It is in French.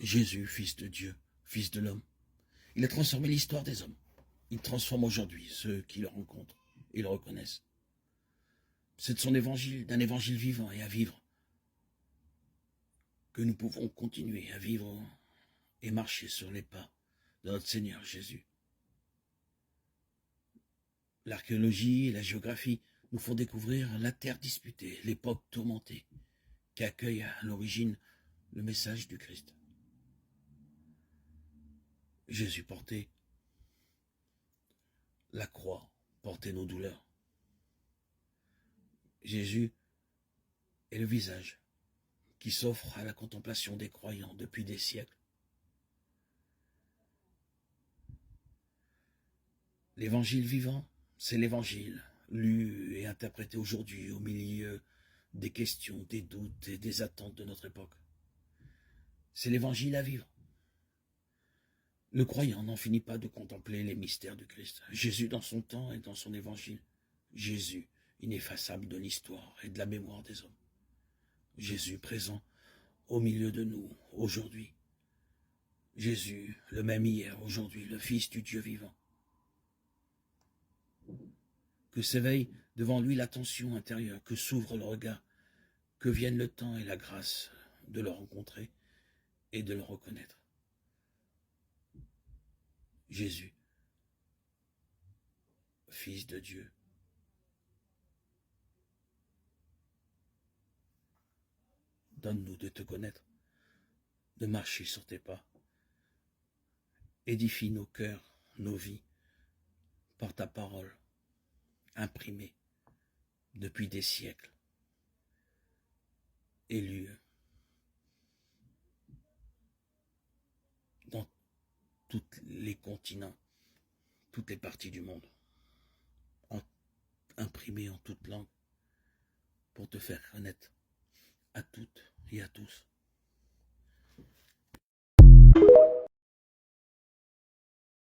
Jésus, fils de Dieu, fils de l'homme. Il a transformé l'histoire des hommes. Il transforme aujourd'hui ceux qui le rencontrent et le reconnaissent. C'est de son évangile, d'un évangile vivant et à vivre, que nous pouvons continuer à vivre et marcher sur les pas de notre Seigneur Jésus. L'archéologie et la géographie nous font découvrir la terre disputée, l'époque tourmentée, qui accueille à l'origine le message du Christ. Jésus portait la croix, portait nos douleurs. Jésus est le visage qui s'offre à la contemplation des croyants depuis des siècles. L'évangile vivant, c'est l'évangile lu et interprété aujourd'hui au milieu des questions, des doutes et des attentes de notre époque. C'est l'évangile à vivre. Le croyant n'en finit pas de contempler les mystères du Christ. Jésus dans son temps et dans son évangile. Jésus, ineffaçable de l'histoire et de la mémoire des hommes. Jésus présent au milieu de nous aujourd'hui. Jésus, le même hier, aujourd'hui, le Fils du Dieu vivant. Que s'éveille devant lui l'attention intérieure, que s'ouvre le regard, que vienne le temps et la grâce de le rencontrer et de le reconnaître. Jésus, Fils de Dieu. Donne-nous de te connaître, de marcher sur tes pas. Édifie nos cœurs, nos vies, par ta parole, imprimée depuis des siècles, élue dans tous les continents, toutes les parties du monde, imprimée en toutes langues, pour te faire connaître à toutes et à tous.